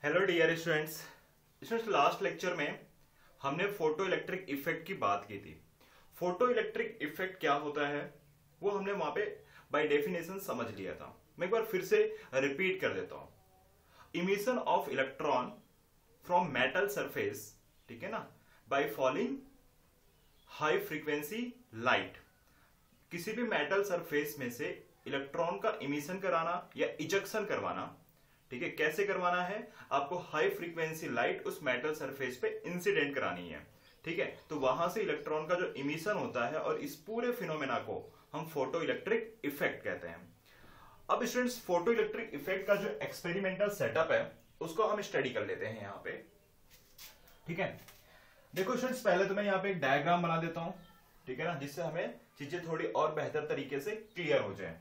Hello dear students. Students, last lecture में हमने photo electric effect की बात की थी। फोटो इलेक्ट्रिक इफेक्ट क्या होता है वो हमने वहां पे बाय डेफिनेशन समझ लिया था। मैं एक बार फिर से रिपीट कर देता हूं। Emission of electron from metal surface, ठीक है ना, by falling high frequency light. किसी भी मेटल सरफेस में से इलेक्ट्रॉन का इमिशन कराना या इजेक्शन करवाना, ठीक है, कैसे करवाना है, आपको हाई फ्रीक्वेंसी लाइट उस मेटल सरफेस पे इंसिडेंट करानी है। ठीक है, तो वहां से इलेक्ट्रॉन का जो इमिशन होता है और इस पूरे फिनोमेना को हम फोटो इलेक्ट्रिक इफेक्ट कहते हैं। अब स्टूडेंट्स, फोटो इलेक्ट्रिक इफेक्ट का जो एक्सपेरिमेंटल सेटअप है उसको हम स्टडी कर लेते हैं यहां पे। ठीक है, देखो स्टूडेंट्स, पहले तो मैं यहां पे एक डायग्राम बना देता हूं, ठीक है ना, जिससे हमें चीजें थोड़ी और बेहतर तरीके से क्लियर हो जाए।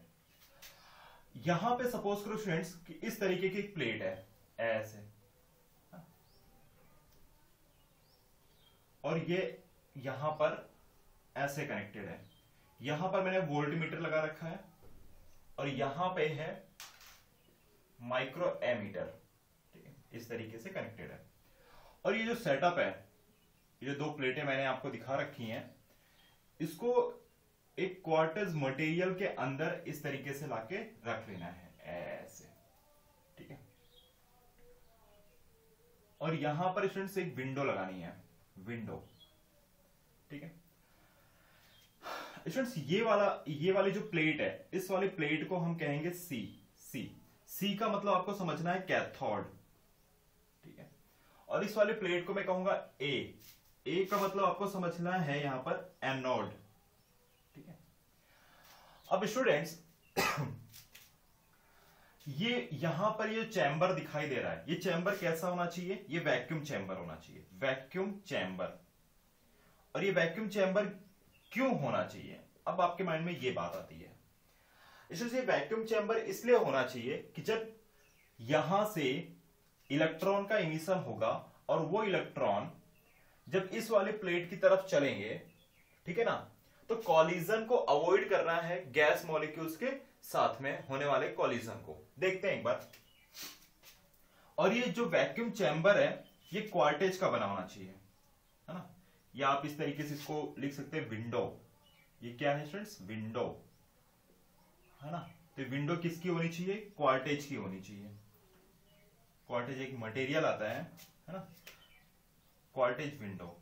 यहां पे सपोज करो स्टूडेंट्स कि इस तरीके की प्लेट है ऐसे, और ये यहां पर ऐसे कनेक्टेड है। यहां पर मैंने वोल्टमीटर लगा रखा है और यहां पे है माइक्रो एमीटर, ठीक है, इस तरीके से कनेक्टेड है। और ये जो सेटअप है, ये दो प्लेटें मैंने आपको दिखा रखी हैं, इसको एक क्वार्टज मटेरियल के अंदर इस तरीके से लाके रख लेना है ऐसे, ठीक है। और यहां पर स्टूडेंट्स एक विंडो लगानी है, विंडो, ठीक है। स्टूडेंट्स, ये वाली जो प्लेट है, इस वाली प्लेट को हम कहेंगे सी। सी का मतलब आपको समझना है कैथोड, ठीक है। और इस वाली प्लेट को मैं कहूंगा ए का मतलब आपको समझना है यहां पर एनोड, ठीक है। अब स्टूडेंट्स, ये यहां पर ये चैम्बर दिखाई दे रहा है, ये चैम्बर कैसा होना चाहिए, ये वैक्यूम चैम्बर होना चाहिए, वैक्यूम चैम्बर। और ये वैक्यूम चैम्बर क्यों होना चाहिए, अब आपके माइंड में ये बात आती है। इसलिए वैक्यूम चैम्बर इसलिए होना चाहिए कि जब यहां से इलेक्ट्रॉन का इमिशन होगा और वो इलेक्ट्रॉन जब इस वाली प्लेट की तरफ चलेंगे, ठीक है ना, तो कॉलिजन को अवॉइड करना है गैस मॉलिक्यूल्स के साथ में होने वाले कॉलिजन को। देखते हैं एक बार। और ये जो वैक्यूम चैम्बर है ये क्वार्टेज का बना होना चाहिए, है ना, या आप इस तरीके से इसको लिख सकते हैं विंडो। ये क्या है स्टूडेंट्स, विंडो, है ना। तो विंडो किसकी होनी चाहिए, क्वार्टेज की होनी चाहिए। क्वार्टेज एक मटेरियल आता है ना, क्वार्टेज विंडो।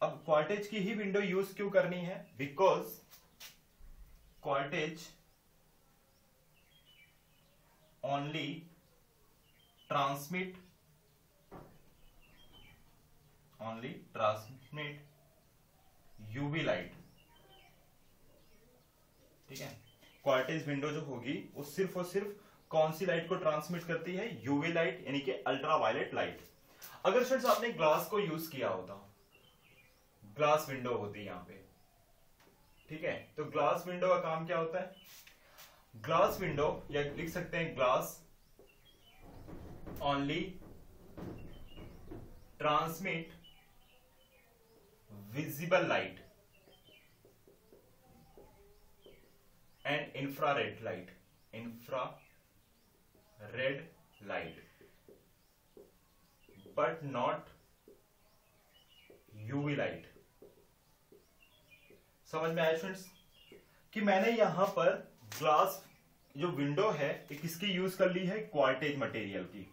अब क्वार्टेज की ही विंडो यूज क्यों करनी है, because quartz only transmit UV light, ठीक है। क्वार्टेज विंडो जो होगी वो सिर्फ और सिर्फ कौन सी लाइट को ट्रांसमिट करती है, यूवी लाइट, यानी कि अल्ट्रावायलेट लाइट। अगर स्टूडेंट्स आपने ग्लास को यूज किया होता, ग्लास विंडो होती है यहां पे, ठीक है, तो ग्लास विंडो का काम क्या होता है, ग्लास विंडो, या लिख सकते हैं glass only transmit visible light and infrared light, but not UV light. समझ में आया स्टूडेंट्स कि मैंने यहां पर ग्लास जो विंडो है ये किसकी यूज कर ली है, क्वार्टेज मटेरियल की।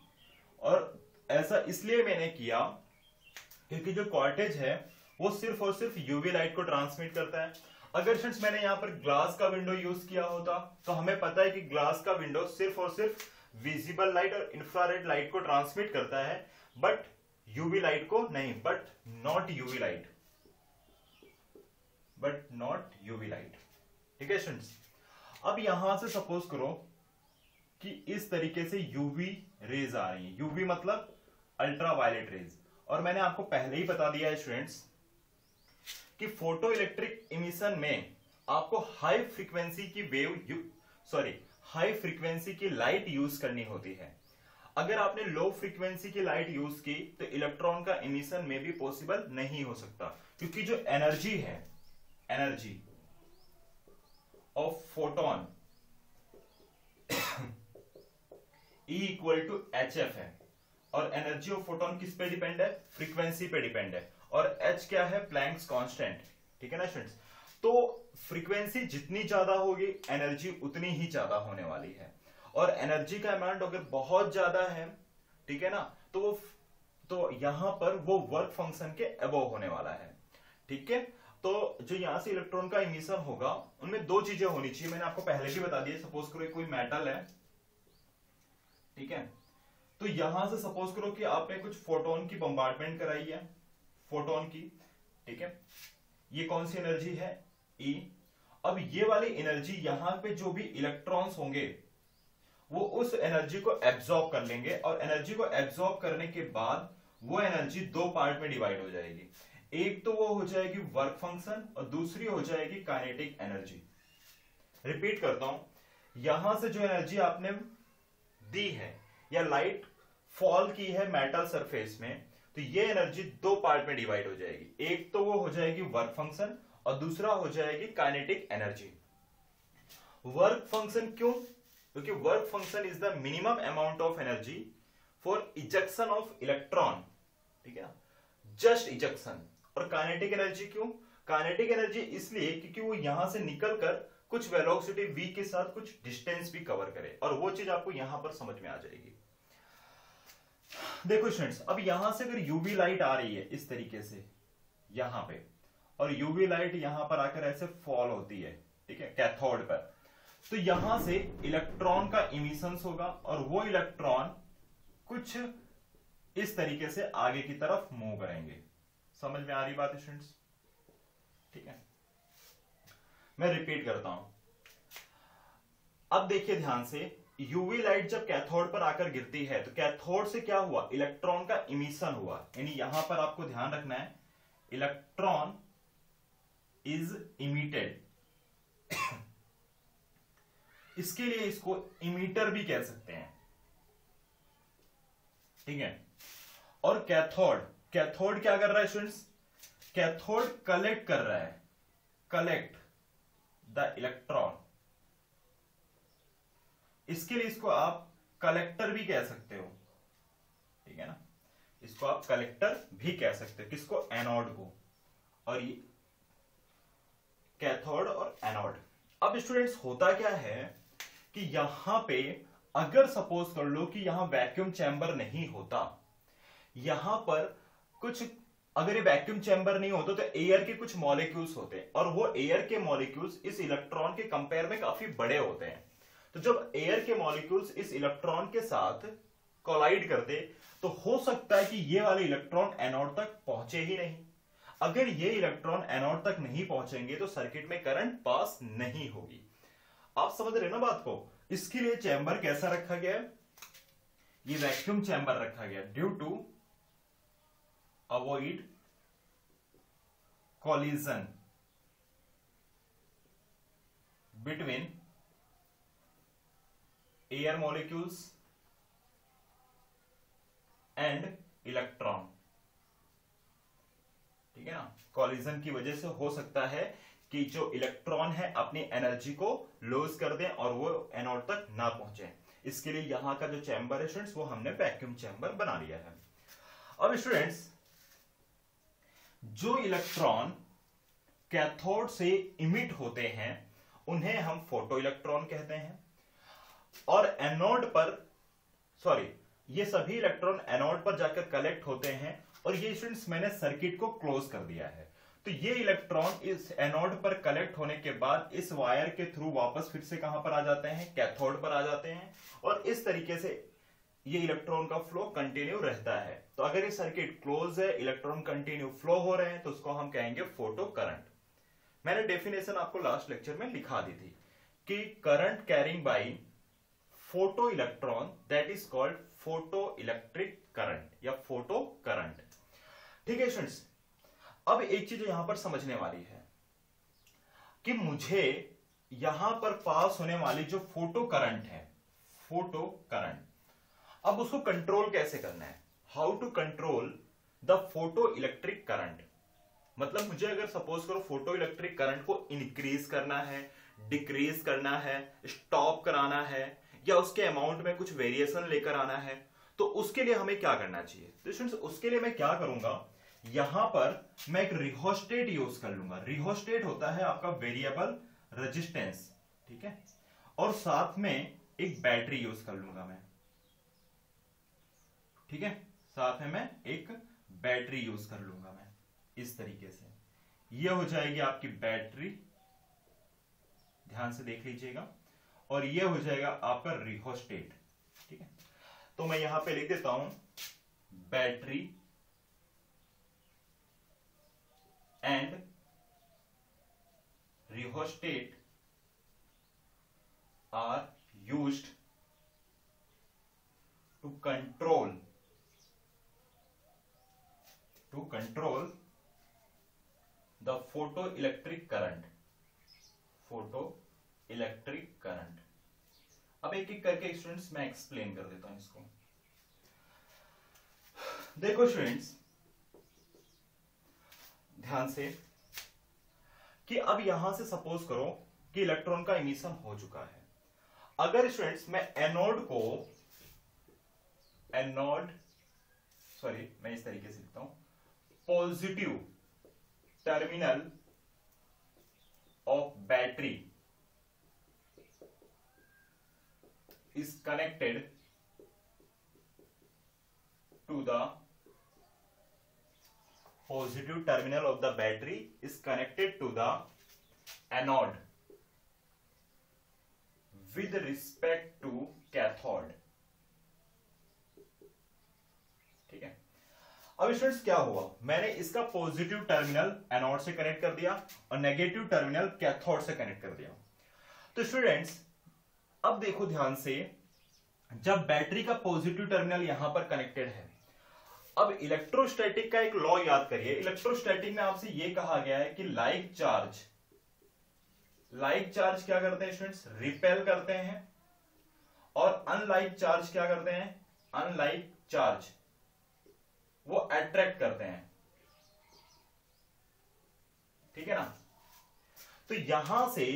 और ऐसा इसलिए मैंने किया क्योंकि जो क्वार्टेज है वो सिर्फ और सिर्फ यूवी लाइट को ट्रांसमिट करता है। अगर स्टूडेंट्स मैंने यहां पर ग्लास का विंडो यूज किया होता तो हमें पता है कि ग्लास का विंडो सिर्फ और सिर्फ विजिबल लाइट और इंफ्रारेड लाइट को ट्रांसमिट करता है, बट यूवी लाइट को नहीं, बट नॉट यूवी लाइट, ठीक है स्टूडेंट्स। अब यहां से सपोज करो कि इस तरीके से यूवी रेज आ रही है, यूवी मतलब अल्ट्रावायलेट रेज। और मैंने आपको पहले ही बता दिया है स्टूडेंट्स कि फोटो इलेक्ट्रिक इमिशन में आपको हाई फ्रीक्वेंसी की लाइट यूज करनी होती है। अगर आपने लो फ्रीक्वेंसी की लाइट यूज की तो इलेक्ट्रॉन का इमिशन में भी पॉसिबल नहीं हो सकता, क्योंकि जो एनर्जी है, energy of photon E equal to h f है, और एनर्जी ऑफ फोटोन किस पे डिपेंड है? फ्रीक्वेंसी पे डिपेंड है, और h क्या है? Planck's constant. ठीक है ना स्टूडेंट्स? तो फ्रीक्वेंसी जितनी ज्यादा होगी एनर्जी उतनी ही ज्यादा होने वाली है, और एनर्जी का अमाउंट अगर बहुत ज्यादा है, ठीक है ना, तो यहां पर वो वर्क फंक्शन के अबव होने वाला है। ठीक है, तो जो यहां से इलेक्ट्रॉन का इमिशन होगा उनमें दो चीजें होनी चाहिए, मैंने आपको पहले भी बता दिया। सपोज करो कोई मेटल है, ठीक है, तो यहां से सपोज करो कि आपने कुछ फोटोन की बम्बार्डमेंट कराई है, फोटोन की, ठीक है, ये कौन सी एनर्जी है? E। अब ये वाली एनर्जी यहां पे जो भी इलेक्ट्रॉन्स होंगे वो उस एनर्जी को एब्जॉर्ब कर लेंगे, और एनर्जी को एब्जॉर्ब करने के बाद वो एनर्जी दो पार्ट में डिवाइड हो जाएगी। एक तो वो हो जाएगी वर्क फंक्शन, और दूसरी हो जाएगी काइनेटिक एनर्जी। रिपीट करता हूं, यहां से जो एनर्जी आपने दी है या लाइट फॉल की है मेटल सरफेस में, तो ये एनर्जी दो पार्ट में डिवाइड हो जाएगी। एक तो वो हो जाएगी वर्क फंक्शन, और दूसरा हो जाएगी काइनेटिक एनर्जी। वर्क फंक्शन क्यों? क्योंकि work function is the minimum amount of energy for ejection of electron, ठीक है, जस्ट इजेक्शन। और काइनेटिक एनर्जी क्यों? काइनेटिक एनर्जी इसलिए क्योंकि वो यहां से निकलकर कुछ वेलोसिटी v के साथ कुछ डिस्टेंस भी कवर करे, और वो चीज आपको यहां पर समझ में आ जाएगी। देखो स्टूडेंट्स, अब यहां से अगर यूवी लाइट आ रही है इस तरीके से यहां पे, और यूवी लाइट यहां पर आकर ऐसे फॉल होती है, ठीक है, कैथोड पर, तो यहां से इलेक्ट्रॉन का इमिशन होगा, और वो इलेक्ट्रॉन कुछ इस तरीके से आगे की तरफ मूव करेंगे। समझ में आ रही बात स्टूडेंट्स? ठीक है, मैं रिपीट करता हूं। अब देखिए ध्यान से, यूवी लाइट जब कैथोड पर आकर गिरती है तो कैथोड से क्या हुआ? इलेक्ट्रॉन का इमिशन हुआ, यानी यहां पर आपको ध्यान रखना है, इलेक्ट्रॉन इज इमिटेड। इसके लिए इसको इमीटर भी कह सकते हैं, ठीक है। और कैथोड, कैथोड क्या कर रहा है स्टूडेंट्स? कैथोड कलेक्ट कर रहा है, कलेक्ट द इलेक्ट्रॉन। इसके लिए इसको आप कलेक्टर भी कह सकते हो, ठीक है ना, इसको आप कलेक्टर भी कह सकते हो। किसको? एनोड को। और ये कैथोड और एनोड। अब स्टूडेंट्स होता क्या है कि यहां पे अगर सपोज कर लो कि यहां वैक्यूम चैम्बर नहीं होता, यहां पर कुछ, अगर ये वैक्यूम चैम्बर नहीं होता तो एयर के कुछ मॉलिक्यूल्स होते हैं, और वो एयर के मॉलिक्यूल्स इस इलेक्ट्रॉन के कंपेयर में काफी बड़े होते हैं। तो जब एयर के मॉलिक्यूल्स इस इलेक्ट्रॉन के साथ कोलाइड करते, तो हो सकता है कि ये वाले इलेक्ट्रॉन एनोड तक पहुंचे ही नहीं। अगर ये इलेक्ट्रॉन एनोड तक नहीं पहुंचेंगे तो सर्किट में करंट पास नहीं होगी। आप समझ रहे ना बात को? इसके लिए चैम्बर कैसा रखा गया है? ये वैक्यूम चैम्बर रखा गया, due to avoid collision between air molecules and electron, ठीक है ना। कॉलिजन की वजह से हो सकता है कि जो इलेक्ट्रॉन है अपनी एनर्जी को लॉस कर दें और वो एनोड तक ना पहुंचे। इसके लिए यहां का जो चैम्बर है स्टूडेंट्स, वो हमने वैक्यूम चैम्बर बना लिया है। अब स्टूडेंट्स, जो इलेक्ट्रॉन कैथोड से इमिट होते हैं उन्हें हम फोटो इलेक्ट्रॉन कहते हैं, और एनोड पर, सॉरी, ये सभी इलेक्ट्रॉन एनोड पर जाकर कलेक्ट होते हैं, और ये स्टूडेंट्स मैंने सर्किट को क्लोज कर दिया है। तो ये इलेक्ट्रॉन इस एनोड पर कलेक्ट होने के बाद इस वायर के थ्रू वापस फिर से कहां पर आ जाते हैं? कैथोड पर आ जाते हैं, और इस तरीके से ये इलेक्ट्रॉन का फ्लो कंटिन्यू रहता है। तो अगर ये सर्किट क्लोज है, इलेक्ट्रॉन कंटिन्यू फ्लो हो रहे हैं, तो उसको हम कहेंगे फोटो करंट। मैंने डेफिनेशन आपको लास्ट लेक्चर में लिखा दी थी कि current carrying by photo electron, that is called photo electric current या फोटो करंट। ठीक है स्टूडेंट्स, अब एक चीज यहां पर समझने वाली है कि मुझे यहां पर पास होने वाली जो फोटो करंट है, फोटो करंट, अब उसको कंट्रोल कैसे करना है? How to control the photo electric current. मतलब मुझे अगर सपोज करो फोटो इलेक्ट्रिक करंट को इंक्रीज करना है, डिक्रीज करना है, स्टॉप कराना है, या उसके अमाउंट में कुछ वेरिएशन लेकर आना है, तो उसके लिए हमें क्या करना चाहिए? तो स्टूडेंट्स उसके लिए मैं क्या करूंगा, यहां पर मैं एक रिहोस्टेट यूज कर लूंगा। रिहोस्टेट होता है आपका वेरिएबल रेजिस्टेंस, ठीक है, और साथ में एक बैटरी यूज कर लूंगा मैं, ठीक है, साथ में मैं एक बैटरी यूज कर लूंगा मैं इस तरीके से। ये हो जाएगी आपकी बैटरी, ध्यान से देख लीजिएगा, और ये हो जाएगा आपका रिहोस्टेट, ठीक है। तो मैं यहां पे लिख देता हूं battery and rheostat are used to control the photoelectric current। अब एक एक करके स्टूडेंट्स मैं एक्सप्लेन कर देता हूं इसको। देखो स्टूडेंट्स ध्यान से कि अब यहां से सपोज करो कि इलेक्ट्रॉन का इमिशन हो चुका है। अगर स्टूडेंट्स मैं मैं इस तरीके से लिखता हूं, positive terminal of battery is connected to the positive terminal of the battery is connected to the anode with respect to cathode, ठीक है। अब स्टूडेंट्स क्या हुआ, मैंने इसका पॉजिटिव टर्मिनल एनोड से कनेक्ट कर दिया और नेगेटिव टर्मिनल कैथोड से कनेक्ट कर दिया। तो स्टूडेंट्स अब देखो ध्यान से, जब बैटरी का पॉजिटिव टर्मिनल यहां पर कनेक्टेड है, अब इलेक्ट्रोस्टैटिक का एक लॉ याद करिए। इलेक्ट्रोस्टैटिक में आपसे यह कहा गया है कि लाइक चार्ज क्या करते हैं स्टूडेंट्स, रिपेल करते हैं, और अनलाइक चार्ज क्या करते हैं, अनलाइक चार्ज वो अट्रैक्ट करते हैं, ठीक है ना। तो यहां से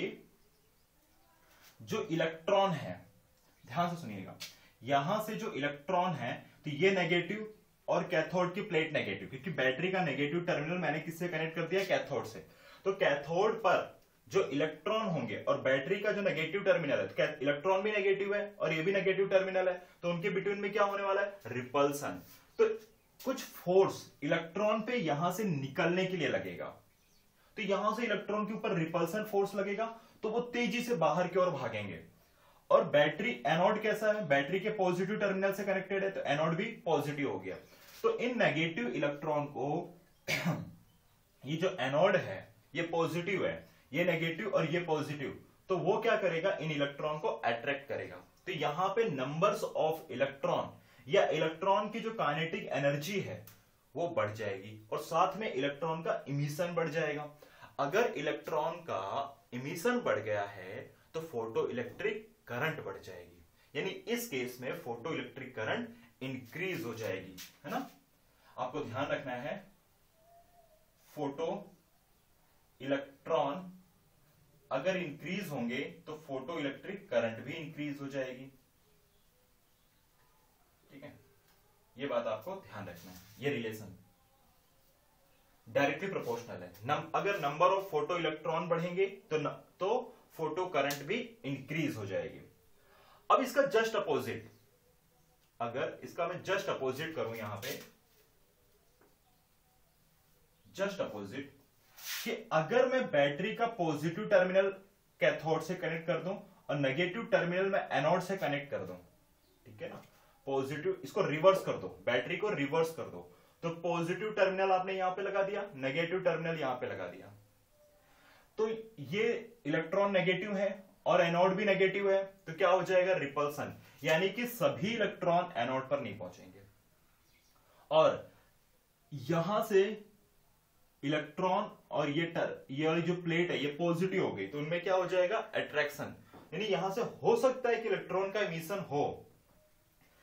जो इलेक्ट्रॉन है, ध्यान से सुनिएगा, यहां से जो इलेक्ट्रॉन है तो ये नेगेटिव और कैथोड की प्लेट नेगेटिव, क्योंकि बैटरी का नेगेटिव टर्मिनल मैंने किससे कनेक्ट कर दिया, कैथोड से। तो कैथोड पर जो इलेक्ट्रॉन होंगे और बैटरी का जो नेगेटिव टर्मिनल है, तो इलेक्ट्रॉन भी नेगेटिव है और ये भी नेगेटिव टर्मिनल है, तो उनके बिटवीन में क्या होने वाला है, रिपल्सन। तो कुछ फोर्स इलेक्ट्रॉन पे यहां से निकलने के लिए लगेगा, तो यहां से इलेक्ट्रॉन के ऊपर रिपल्सन फोर्स लगेगा, तो वो तेजी से बाहर की ओर भागेंगे। और बैटरी एनोड कैसा है, बैटरी के पॉजिटिव टर्मिनल से कनेक्टेड है, तो एनोड भी पॉजिटिव हो गया। तो इन नेगेटिव इलेक्ट्रॉन को ये जो एनोड है ये पॉजिटिव है, ये नेगेटिव और ये पॉजिटिव, तो वो क्या करेगा, इन इलेक्ट्रॉन को अट्रैक्ट करेगा। तो यहां पे नंबर्स ऑफ इलेक्ट्रॉन या इलेक्ट्रॉन की जो काइनेटिक एनर्जी है वो बढ़ जाएगी, और साथ में इलेक्ट्रॉन का इमिशन बढ़ जाएगा। अगर इलेक्ट्रॉन का इमिशन बढ़ गया है तो फोटो इलेक्ट्रिक करंट बढ़ जाएगी, यानी इस केस में फोटो इलेक्ट्रिक करंट इंक्रीज हो जाएगी, है ना। आपको ध्यान रखना है, फोटो इलेक्ट्रॉन अगर इंक्रीज होंगे तो फोटो इलेक्ट्रिक करंट भी इंक्रीज हो जाएगी, ठीक है। ये बात आपको ध्यान रखना है, ये रिलेशन डायरेक्टली प्रोपोर्शनल है। अगर नंबर ऑफ फोटो इलेक्ट्रॉन बढ़ेंगे तो फोटो करंट भी इंक्रीज हो जाएगी। अब इसका जस्ट अपोजिट, अगर इसका मैं जस्ट अपोजिट करूं यहां पे, जस्ट अपोजिट, कि अगर मैं बैटरी का पॉजिटिव टर्मिनल कैथोड से कनेक्ट कर दूं और नेगेटिव टर्मिनल मैं एनोड से कनेक्ट कर दूं, ठीक है ना, पॉजिटिव, इसको रिवर्स कर दो, बैटरी को रिवर्स कर दो, तो पॉजिटिव टर्मिनल आपने यहां पे लगा दिया, नेगेटिव टर्मिनल यहां पे लगा दिया, तो ये इलेक्ट्रॉन नेगेटिव है और एनोड भी नेगेटिव है, तो क्या हो जाएगा, रिपल्सन, यानी कि सभी इलेक्ट्रॉन एनोड पर नहीं पहुंचेंगे। और यहां से इलेक्ट्रॉन और ये वाली जो प्लेट है ये पॉजिटिव हो गई, तो उनमें क्या हो जाएगा, अट्रैक्शन, यानी यहां से हो सकता है कि इलेक्ट्रॉन का इमिशन हो,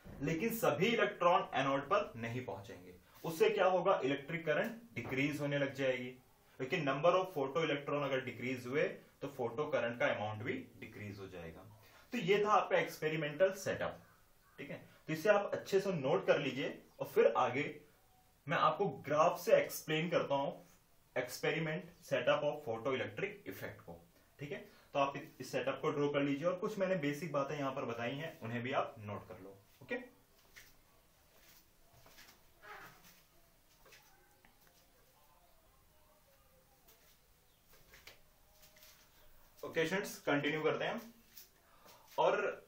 लेकिन सभी इलेक्ट्रॉन एनोड पर नहीं पहुंचेंगे। उससे क्या होगा, इलेक्ट्रिक करंट डिक्रीज होने लग जाएगी, लेकिन नंबर ऑफ फोटो इलेक्ट्रॉन अगर डिक्रीज हुए तो फोटो करंट का अमाउंट भी डिक्रीज हो जाएगा। तो ये था आपका एक्सपेरिमेंटल सेटअप। ठीक है, तो इसे आप अच्छे से नोट कर लीजिए और फिर आगे मैं आपको ग्राफ से एक्सप्लेन करता हूं experiment setup of photo electric effect को। ठीक है, तो आप इस सेटअप को ड्रॉ कर लीजिए और कुछ मैंने बेसिक बातें यहां पर बताई हैं उन्हें भी आप नोट कर लो। ओके, ओके स्टूडेंट्स, कंटिन्यू करते हैं और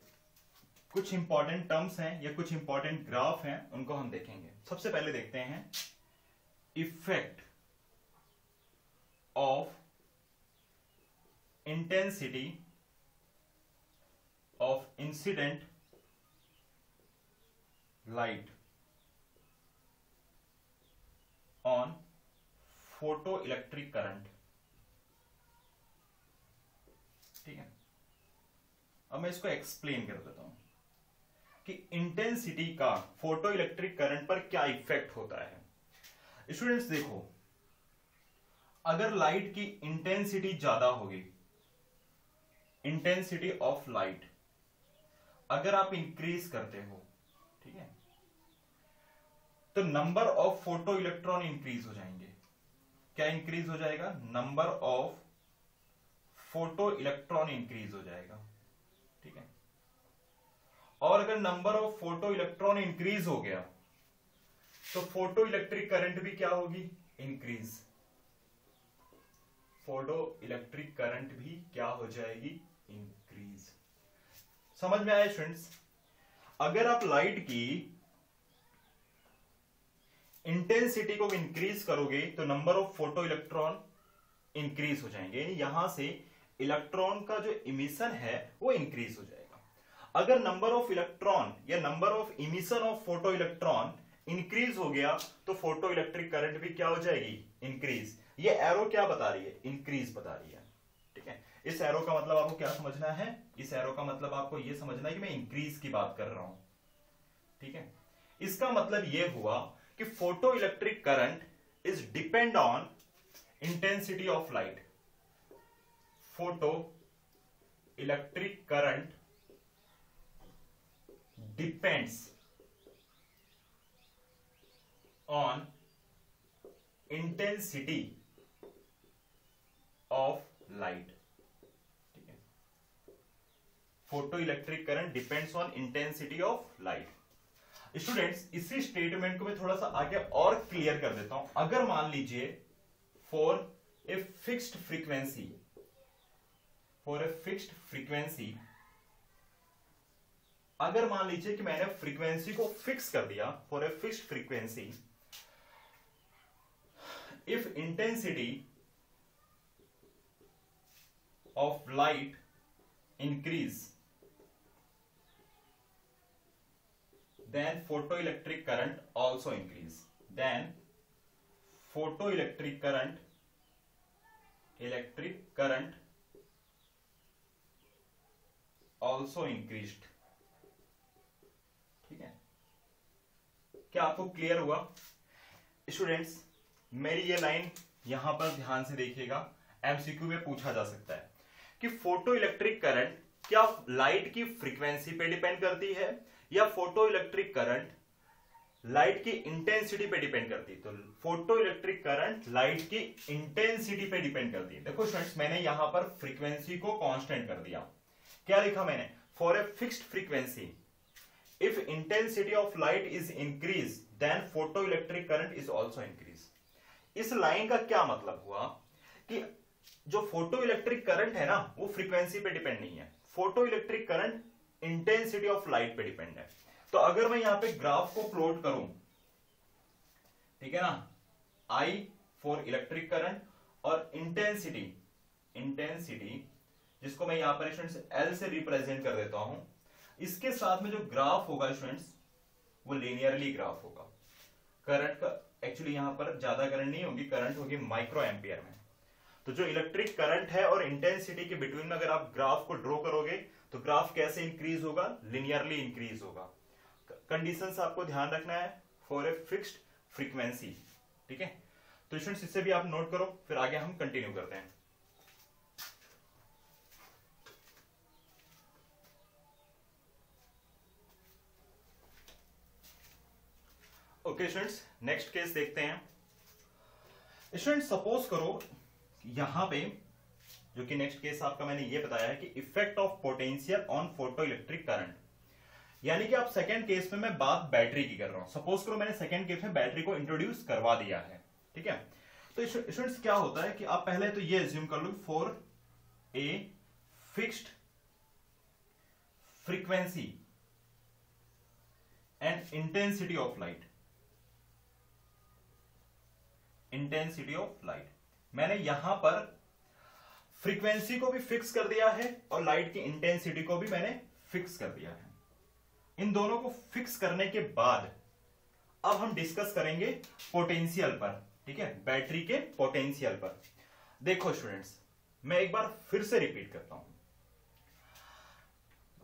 कुछ इंपॉर्टेंट टर्म्स हैं या कुछ इंपॉर्टेंट ग्राफ हैं उनको हम देखेंगे। सबसे पहले देखते हैं effect of intensity of incident light on photo electric current. ठीक है, अब मैं इसको एक्सप्लेन कर देता हूं कि इंटेंसिटी का फोटो इलेक्ट्रिक करंट पर क्या इफेक्ट होता है। स्टूडेंट्स देखो, अगर लाइट की इंटेंसिटी ज्यादा होगी, इंटेंसिटी ऑफ लाइट अगर आप इंक्रीज करते हो, ठीक है, तो number of photo electron increase हो जाएंगे। क्या इंक्रीज हो जाएगा? Number of photo electron increase हो जाएगा। ठीक है, और अगर number of photo electron increase हो गया तो फोटो इलेक्ट्रिक करंट भी क्या होगी? इंक्रीज। फोटो इलेक्ट्रिक करंट भी क्या हो जाएगी? इंक्रीज। समझ में आया स्टूडेंट्स? अगर आप लाइट की इंटेंसिटी को इंक्रीज करोगे तो number of photo electron increase हो जाएंगे, यहां से इलेक्ट्रॉन का जो इमिशन है वो इंक्रीज हो जाएगा। अगर नंबर ऑफ इलेक्ट्रॉन या number of emission of photo electron increase हो गया तो फोटो इलेक्ट्रिक करंट भी क्या हो जाएगी? इंक्रीज। ये एरो क्या बता रही है? इंक्रीज बता रही है। ठीक है, इस एरो का मतलब आपको क्या समझना है? इस एरो का मतलब आपको यह समझना है कि मैं इंक्रीज की बात कर रहा हूं। ठीक है, इसका मतलब यह हुआ कि photo electric current is depend on intensity of light. Photo electric current depends on intensity of light. ठीक है, photo electric current depends on intensity of light. Students, इसी स्टेटमेंट को मैं थोड़ा सा आगे और क्लियर कर देता हूं। अगर मान लीजिए फॉर ए फिक्स्ड फ्रीक्वेंसी, अगर मान लीजिए कि मैंने फ्रीक्वेंसी को फिक्स कर दिया, for a fixed frequency, if intensity of light increase then photoelectric current also increase. Then photoelectric current also increased. ठीक है, क्या आपको क्लियर हुआ? स्टूडेंट्स, मेरी ये लाइन यहां पर ध्यान से देखिएगा, एमसीक्यू में पूछा जा सकता है कि फोटो इलेक्ट्रिक करंट क्या लाइट की फ्रीक्वेंसी पे डिपेंड करती है या फोटो इलेक्ट्रिक करंट लाइट की इंटेंसिटी पे डिपेंड करती है? तो फोटो इलेक्ट्रिक करंट लाइट की इंटेंसिटी पे डिपेंड करती है। देखो स्टूडेंट्स, मैंने यहां पर फ्रीक्वेंसी को कांस्टेंट कर दिया। क्या लिखा मैंने? For a fixed frequency if intensity of light is increase then photo electric current is also increase. इस लाइन का क्या मतलब हुआ कि जो फोटो इलेक्ट्रिक करंट है ना वो फ्रीक्वेंसी पे डिपेंड नहीं है, photo electric current intensity of light पे डिपेंड है। तो अगर मैं यहां पे ग्राफ को प्लॉट करूं, ठीक है ना, आई फॉर इलेक्ट्रिक करंट और इंटेंसिटी जिसको मैं यहां पर स्टूडेंट्स एल से रिप्रेजेंट कर देता हूं, इसके साथ में जो ग्राफ होगा स्टूडेंट्स वो लीनियरली ग्राफ होगा। करंट का एक्चुअली यहां पर ज्यादा करंट नहीं होगी, करंट होगी माइक्रो एम्पियर में। तो जो इलेक्ट्रिक करंट है और इंटेंसिटी के बिटवीन में अगर आप ग्राफ को ड्रॉ करोगे तो ग्राफ कैसे इंक्रीज होगा? लिनियरली इंक्रीज होगा। कंडीशंस आपको ध्यान रखना है फॉर ए फिक्स्ड फ्रीक्वेंसी। ठीक है, तो स्टूडेंट्स इससे भी आप नोट करो, फिर आगे हम कंटिन्यू करते हैं। ओके स्टूडेंट्स, नेक्स्ट केस देखते हैं। स्टूडेंट्स सपोज करो यहां पे जो कि नेक्स्ट केस आपका मैंने ये बताया है कि effect of potential on photo electric current, यानी कि आप सेकंड केस में मैं बात बैटरी की कर रहा हूं। सपोज करो मैंने सेकंड केस में बैटरी को इंट्रोड्यूस करवा दिया है, ठीक है। तो स्टूडेंट्स क्या होता है कि आप पहले तो ये एज्यूम कर लो for a fixed frequency and intensity of light, intensity of light, मैंने यहां पर फ्रीक्वेंसी को भी फिक्स कर दिया है और लाइट की इंटेंसिटी को भी मैंने फिक्स कर दिया है। इन दोनों को फिक्स करने के बाद अब हम डिस्कस करेंगे पोटेंशियल पर, ठीक है, बैटरी के पोटेंशियल पर। देखो स्टूडेंट्स, मैं एक बार फिर से रिपीट करता हूं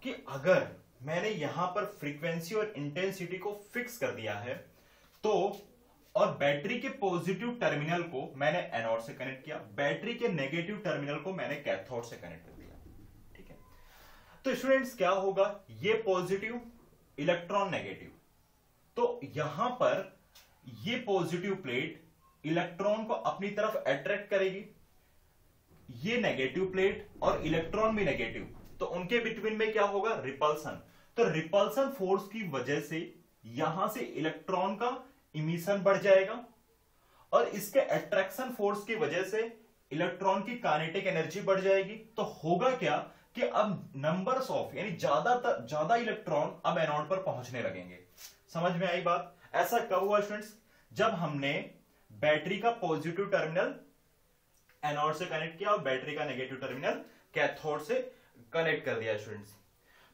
कि अगर मैंने यहां पर फ्रीक्वेंसी और इंटेंसिटी को फिक्स कर दिया है तो, और बैटरी के पॉजिटिव टर्मिनल को मैंने एनोड से कनेक्ट किया, बैटरी के नेगेटिव टर्मिनल को मैंने कैथोड से कनेक्ट कर दिया, ठीक है। तो स्टूडेंट्स क्या होगा, ये पॉजिटिव, इलेक्ट्रॉन नेगेटिव, तो यहां पर ये पॉजिटिव प्लेट इलेक्ट्रॉन को अपनी तरफ अट्रैक्ट करेगी, ये नेगेटिव प्लेट और इलेक्ट्रॉन भी नेगेटिव, तो उनके बिटवीन में क्या होगा, रिपल्सन। तो रिपल्सन फोर्स की वजह से यहां से इलेक्ट्रॉन का इमिशन बढ़ जाएगा और इसके अट्रैक्शन फोर्स की वजह से इलेक्ट्रॉन की काइनेटिक एनर्जी बढ़ जाएगी। तो होगा क्या कि अब नंबर्स ऑफ, यानी ज्यादा इलेक्ट्रॉन अब एनोड पर पहुंचने लगेंगे। समझ में आई बात? ऐसा कब हुआ स्टूडेंट्स, जब हमने बैटरी का पॉजिटिव टर्मिनल एनोड से कनेक्ट किया और बैटरी का नेगेटिव टर्मिनल कैथोड से कनेक्ट कर दिया स्टूडेंट्स।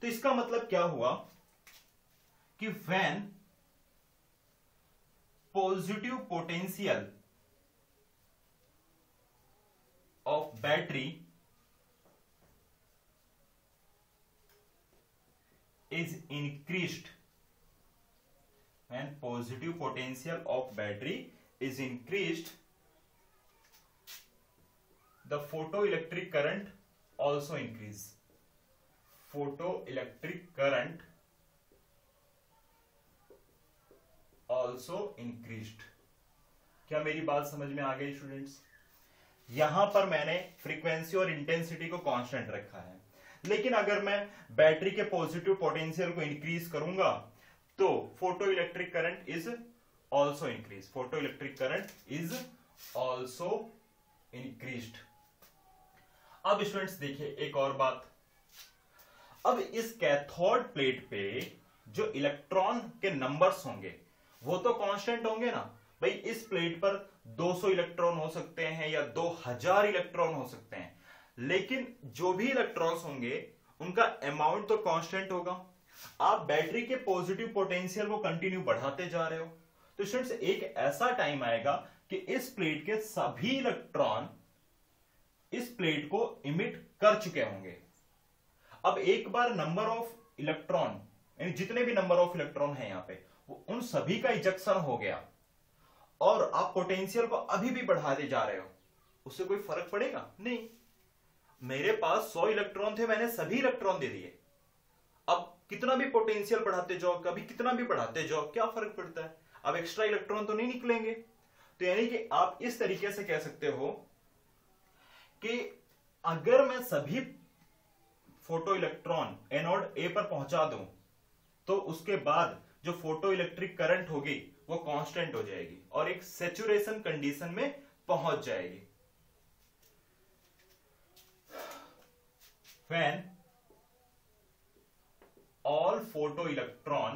तो इसका मतलब क्या हुआ कि when positive potential of battery is increased, when positive potential of battery is increased, the photoelectric current also increase, photoelectric current also increased। क्या मेरी बात समझ में आ गई स्टूडेंट्स? यहां पर मैंने फ्रीक्वेंसी और इंटेंसिटी को कांस्टेंट रखा है, लेकिन अगर मैं बैटरी के पॉजिटिव पोटेंशियल को इंक्रीज करूंगा तो photo electric current is also increase, photo electric current is also increased. अब स्टूडेंट्स देखिए एक और बात, अब इस कैथोड प्लेट पे जो इलेक्ट्रॉन के नंबर्स होंगे वो तो कांस्टेंट होंगे ना भाई। इस प्लेट पर 200 इलेक्ट्रॉन हो सकते हैं या 2000 इलेक्ट्रॉन हो सकते हैं, लेकिन जो भी इलेक्ट्रॉन्स होंगे उनका अमाउंट तो कांस्टेंट होगा। आप बैटरी के पॉजिटिव पोटेंशियल को कंटिन्यू बढ़ाते जा रहे हो, तो स्टूडेंट्स एक ऐसा टाइम आएगा कि इस प्लेट के सभी इलेक्ट्रॉन इस प्लेट को इमिट कर चुके होंगे। अब एक बार नंबर ऑफ इलेक्ट्रॉन, यानी जितने भी नंबर ऑफ इलेक्ट्रॉन है यहां पे, उन सभी का इजेक्शन हो गया और आप पोटेंशियल को अभी भी बढ़ाते जा रहे हो, उससे कोई फर्क पड़ेगा नहीं। मेरे पास 100 इलेक्ट्रॉन थे, मैंने सभी इलेक्ट्रॉन दे दिए, अब कितना भी पोटेंशियल बढ़ाते जाओ, कभी कितना भी बढ़ाते जाओ, क्या फर्क पड़ता है, अब एक्स्ट्रा इलेक्ट्रॉन तो नहीं निकलेंगे। तो यानी कि आप इस तरीके से कह सकते हो कि अगर मैं सभी फोटो इलेक्ट्रॉन एनोड ए पर पहुंचा दूं तो उसके बाद जो फोटो इलेक्ट्रिक करंट होगी वो कांस्टेंट हो जाएगी और एक सैचुरेशन कंडीशन में पहुंच जाएगी। When all photoelectron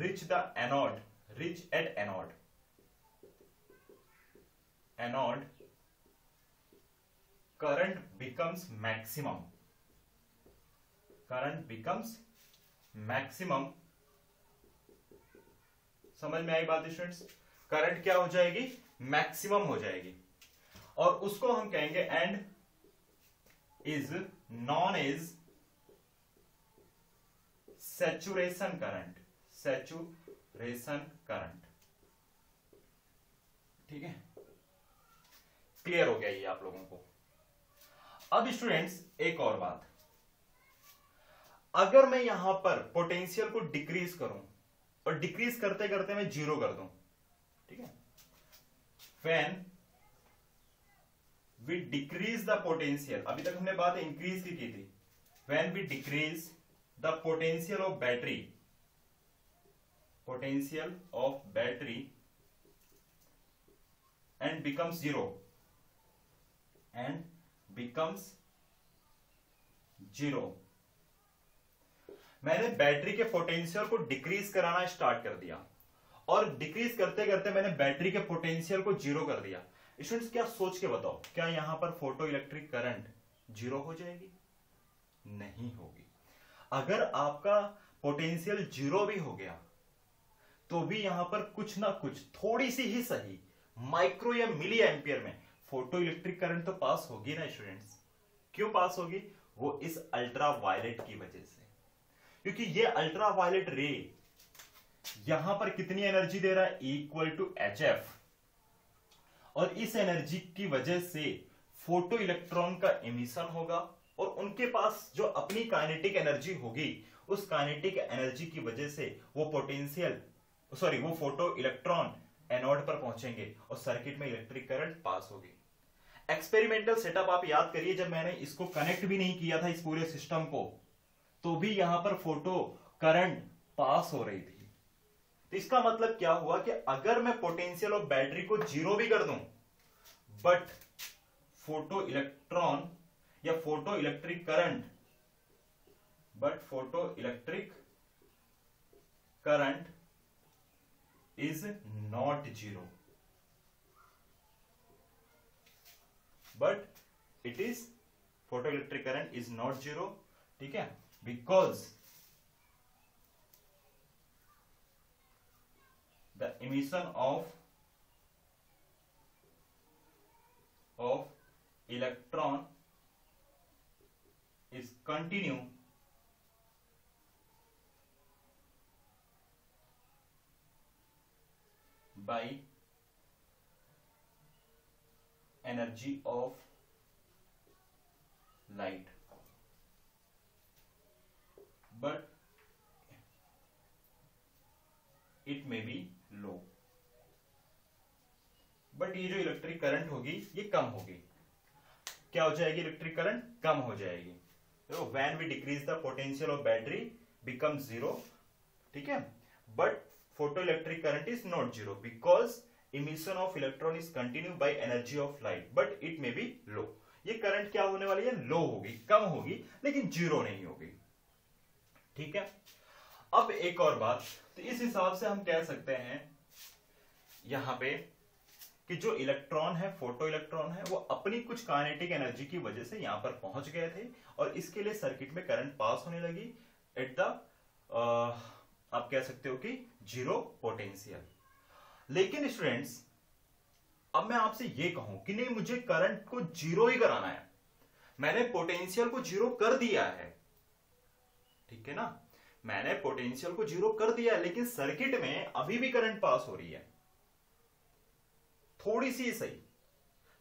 reach the anode, reach at anode, current becomes maximum, समझ में आई बात स्टूडेंट्स? करंट क्या हो जाएगी, मैक्सिमम हो जाएगी, और उसको हम कहेंगे and is known as saturation current, ठीक है। क्लियर हो गया ये आप लोगों को? अब स्टूडेंट्स एक और बात, अगर मैं यहां पर पोटेंशियल को डिक्रीज करूं और डिक्रीज करते करते मैं जीरो कर दूं, ठीक है, when we decrease the potential, अभी तक हमने बात इंक्रीज की थी, when we decrease the potential of battery, potential of battery and becomes zero, मैंने बैटरी के पोटेंशियल को डिक्रीज कराना स्टार्ट कर दिया और डिक्रीज करते करते मैंने बैटरी के पोटेंशियल को जीरो कर दिया। स्टूडेंट्स क्या सोच के बताओ, क्या यहां पर फोटो इलेक्ट्रिक करंट जीरो हो जाएगी? नहीं होगी। अगर आपका पोटेंशियल जीरो भी हो गया तो भी यहां पर कुछ ना कुछ थोड़ी सी ही सही माइक्रो या मिली एम्पियर में फोटो इलेक्ट्रिक करंट तो पास होगी ना स्टूडेंट्स। क्यों पास होगी? वो इस अल्ट्रा वायलेट की वजह से, क्योंकि ये अल्ट्रा वायलेट रे यहां पर कितनी एनर्जी दे रहा है? इक्वल टू HF, और इस एनर्जी की वजह से फोटो इलेक्ट्रॉन का एमिशन होगा और उनके पास जो अपनी काइनेटिक एनर्जी होगी, उस काइनेटिक एनर्जी की वजह से वो फोटो इलेक्ट्रॉन एनोड पर पहुंचेंगे और सर्किट में इलेक्ट्रिक करंट पास होगी। एक्सपेरिमेंटल सेटअप आप याद करिए, जब मैंने इसको कनेक्ट भी नहीं किया था इस पूरे सिस्टम को, तो भी यहां पर फोटो करंट पास हो रही थी। तो इसका मतलब क्या हुआ कि अगर मैं पोटेंशियल ऑफ बैटरी को जीरो भी कर दूं, बट फोटो इलेक्ट्रॉन या photo electric current is not zero, but it is photoelectric current is not zero, ठीक है, because the emission of electron is continue by energy of light, but it may be low, but ये जो electric current होगी ये कम होगी। क्या हो जाएगी? इलेक्ट्रिक करंट कम हो जाएगी। तो when we decrease the potential of battery become zero, ठीक है, but photoelectric current is not zero because emission of electron is continued by energy of light, but it may be low। ये current क्या होने वाली है? लो होगी, कम होगी, लेकिन जीरो नहीं होगी, ठीक है। अब एक और बात, तो इस हिसाब से हम कह सकते हैं यहां पे कि जो इलेक्ट्रॉन है, फोटो इलेक्ट्रॉन है, वो अपनी कुछ काइनेटिक एनर्जी की वजह से यहां पर पहुंच गए थे और इसके लिए सर्किट में करंट पास होने लगी एट द आप कह सकते हो कि जीरो पोटेंशियल। लेकिन स्टूडेंट्स, अब मैं आपसे ये कहूं कि नहीं, मुझे करंट को जीरो ही कराना है, मैंने पोटेंशियल को जीरो कर दिया है, ठीक है ना, मैंने पोटेंशियल को जीरो कर दिया है, लेकिन सर्किट में अभी भी करंट पास हो रही है, थोड़ी सी सही,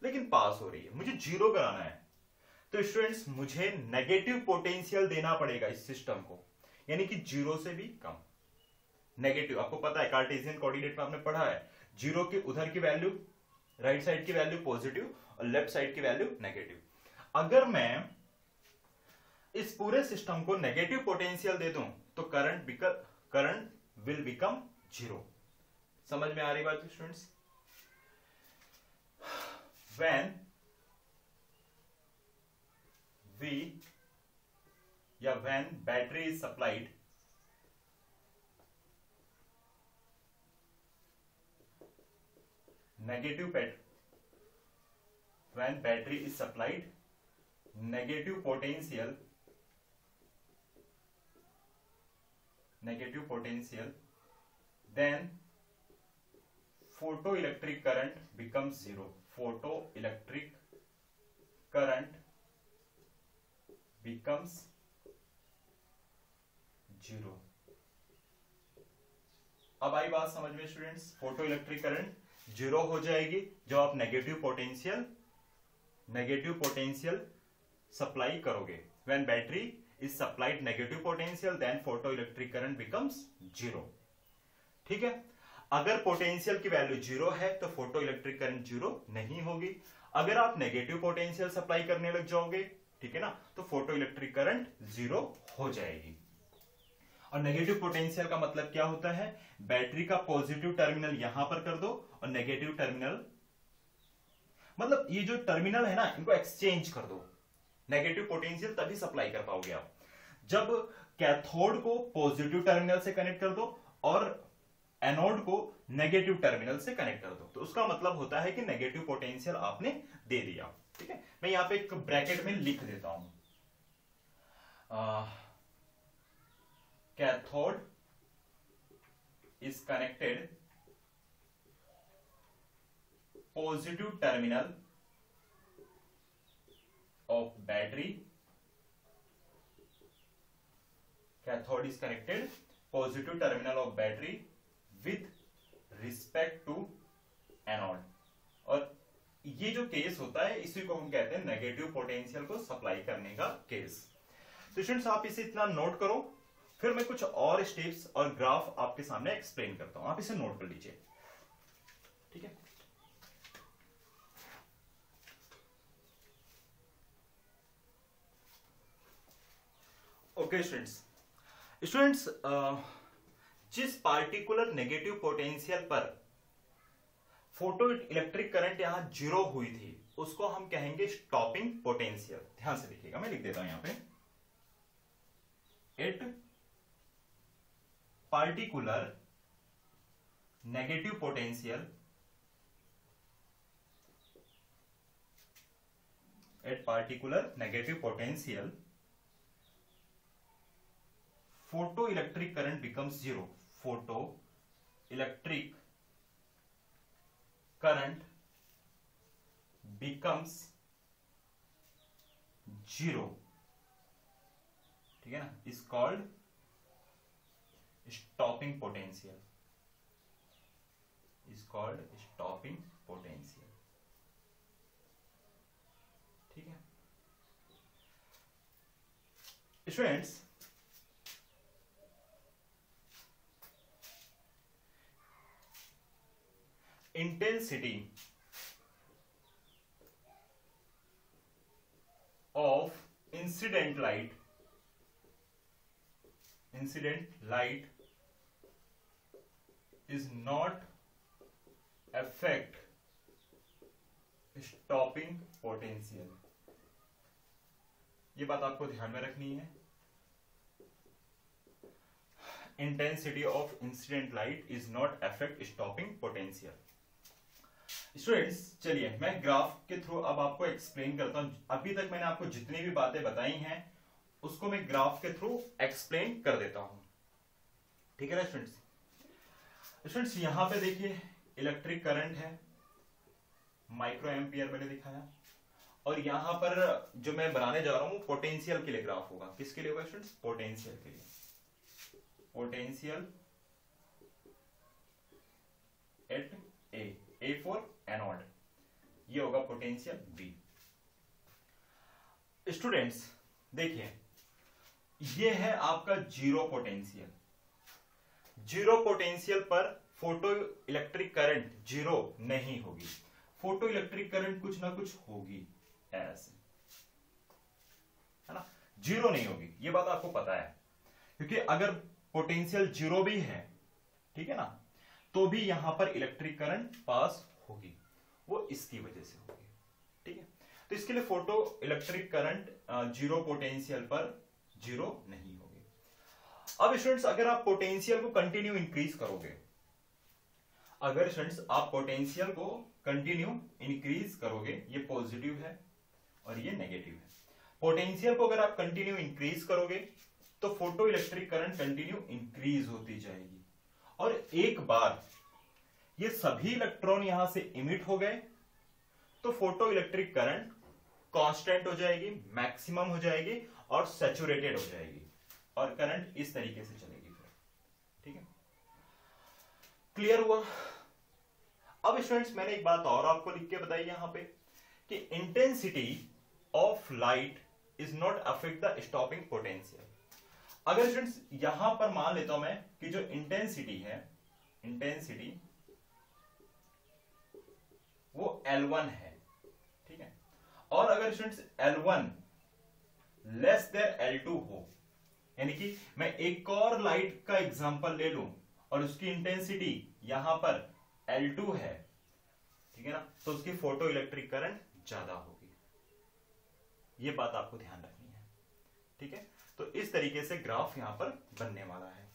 लेकिन पास हो रही है, मुझे जीरो कराना है। तो स्टूडेंट्स, मुझे नेगेटिव पोटेंशियल देना पड़ेगा इस सिस्टम को, यानी कि जीरो से भी कम नेगेटिव। आपको पता है कार्टेशियन कोऑर्डिनेट में आपने पढ़ा है, जीरो के उधर की वैल्यू, राइट साइड की वैल्यू पॉजिटिव और लेफ्ट साइड की वैल्यू नेगेटिव। अगर मैं इस पूरे सिस्टम को नेगेटिव पोटेंशियल दे दूं तो करंट विल बिकम जीरो। समझ में आ रही बात students? When battery is supplied when battery is supplied negative potential, then photoelectric current becomes zero, photoelectric current becomes zero। अब आई बात समझ में students, photo electric current zero हो जाएगी जब आप नेगेटिव पोटेंशियल सप्लाई करोगे, when battery is supplied negative potential, then photoelectric current becomes 0. ठीक है, अगर पोटेंशियल की वैल्यू 0 है तो फोटो इलेक्ट्रिक करंट 0 नहीं होगी। अगर आप नेगेटिव पोटेंशियल सप्लाई करने लग जाओगे, ठीक है ना, तो फोटो इलेक्ट्रिक करंट 0 हो जाएगी। और नेगेटिव पोटेंशियल का मतलब क्या होता है, बैटरी का पॉजिटिव टर्मिनल यहां पर कर दो और नेगेटिव टर्मिनल, मतलब ये जो टर्मिनल है ना, इनको एक्सचेंज कर दो। नेगेटिव पोटेंशियल तभी सप्लाई कर पाओगे आप जब कैथोड को पॉजिटिव टर्मिनल से कनेक्ट कर दो और एनोड को नेगेटिव टर्मिनल से कनेक्ट कर दो। तो उसका मतलब होता है कि नेगेटिव पोटेंशियल आपने दे दिया। ठीक है, मैं यहां पे एक ब्रैकेट में लिख देता हूं, cathode is connected positive terminal of battery, cathode is connected positive terminal of battery with respect to anode। और ये जो केस होता है इसी को हम कहते हैं नेगेटिव पोटेंशियल को सप्लाई करने का केस। तो स्टूडेंट्स आप इसे इतना नोट करो, फिर मैं कुछ और स्टेप्स और ग्राफ आपके सामने एक्सप्लेन करता हूं, आप इसे नोट कर लीजिए। ठीक है, ओके स्टूडेंट्स, जिस पार्टिकुलर नेगेटिव पोटेंशियल पर फोटो इलेक्ट्रिक करंट यहां 0 हुई थी उसको हम कहेंगे स्टॉपिंग पोटेंशियल। ध्यान से देखिएगा, मैं लिख देता हूं यहां पे, eight particular negative potential, eight particular negative potential photo electric current becomes 0। photo electric current becomes 0। ठीक है ना, is called stopping potential, is called stopping potential। ठीक है students, intensity of incident light is not affect stopping potential। ये बात आपको ध्यान में रखनी है, intensity of incident light is not affect stopping potential। Students चलिए मैं ग्राफ के थ्रू अब आपको एक्सप्लेन करता हूं। अभी तक मैंने आपको जितनी भी बातें बताई हैं उसको मैं ग्राफ के थ्रू एक्सप्लेन कर देता हूं। ठीक है ना स्टूडेंट्स, यहां पे देखिए इलेक्ट्रिक करंट है, माइक्रो एम्पियर मैंने दिखाया, और यहां पर जो मैं बनाने जा रहा हूं पोटेंशियल के लिए ग्राफ होगा। किसके लिए होगा स्टूडेंट्स, पोटेंशियल के लिए। Potential at A for anode, ये होगा पोटेंशियल बी। स्टूडेंट्स देखिए, ये है आपका जीरो पोटेंशियल। जीरो पोटेंशियल पर फोटो इलेक्ट्रिक करंट 0 नहीं होगी, फोटो इलेक्ट्रिक करंट कुछ ना कुछ होगी ऐसे, है ना, 0 नहीं होगी। ये बात आपको पता है, क्योंकि अगर पोटेंशियल 0 भी है, ठीक है ना, तो भी यहां पर इलेक्ट्रिक करंट पास होगी, वो इसकी वजह से होगी। ठीक है, तो इसके लिए फोटो इलेक्ट्रिक करंट 0 पोटेंशियल पर 0 नहीं होगी। अब स्टूडेंट्स अगर आप पोटेंशियल को कंटिन्यू इंक्रीज करोगे, अगर स्टूडेंट्स आप पोटेंशियल को कंटिन्यू इंक्रीज करोगे, ये पॉजिटिव है और ये नेगेटिव है, पोटेंशियल को अगर आप कंटिन्यू इंक्रीज करोगे तो photo electric current continue increase होती जाएगी, और एक बार ये सभी इलेक्ट्रॉन यहां से इमिट हो गए तो फोटो इलेक्ट्रिक करंट कांस्टेंट हो जाएगी, मैक्सिमम हो जाएगी और सैचुरेटेड हो जाएगी, और करंट इस तरीके से चलेगी फिर। ठीक है, क्लियर हुआ? अब स्टूडेंट्स मैंने एक बात और आपको लिख के बताई यहां पे कि intensity of light is not affect the stopping potential. अगर स्टूडेंट्स यहां पर मान लेता हूं मैं कि जो इंटेंसिटी है, इंटेंसिटी वो L1 है, ठीक है, और अगर students L1 less than L2 हो, यानी कि मैं एक और लाइट का एग्जांपल ले लूं और उसकी इंटेंसिटी यहां पर L2 है, ठीक है ना, तो उसकी फोटो इलेक्ट्रिक करंट ज्यादा होगी। ये बात आपको ध्यान रखनी है, ठीक है। तो इस तरीके से ग्राफ यहां पर बनने वाला है,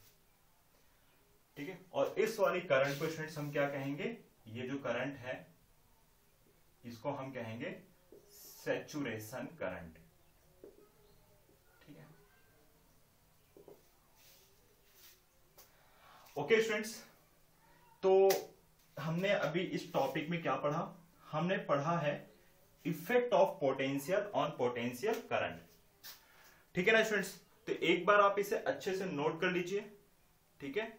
ठीक है। और इस वाली करंट को स्टूडेंट्स हम क्या कहेंगे, ये जो करंट है इसको हम कहेंगे सैचुरेशन करंट, ठीक है। ओके स्टूडेंट्स, तो हमने अभी इस टॉपिक में क्या पढ़ा, हमने पढ़ा है effect of potential on potential current, ठीक है ना स्टूडेंट्स। तो एक बार आप इसे अच्छे से नोट कर लीजिए, ठीक है।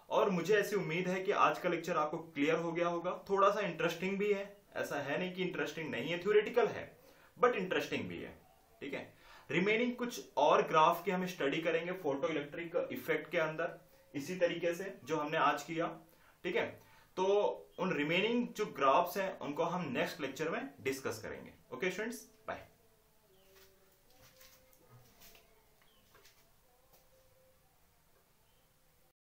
और मुझे ऐसी उम्मीद है कि आज का लेक्चर आपको क्लियर हो गया होगा। थोड़ा सा इंटरेस्टिंग भी है, ऐसा है नहीं कि इंटरेस्टिंग नहीं है, थ्योरेटिकल है बट इंटरेस्टिंग भी है, ठीक है। रिमेनिंग कुछ और ग्राफ की हम स्टडी करेंगे फोटो इलेक्ट्रिक इफेक्ट के अंदर, इसी तरीके से जो हमने आज किया, ठीक है। तो उन रिमेनिंग जो ग्राफ्स हैं उनको हम नेक्स्ट लेक्चर में डिस्कस करेंगे। Okay students, bye.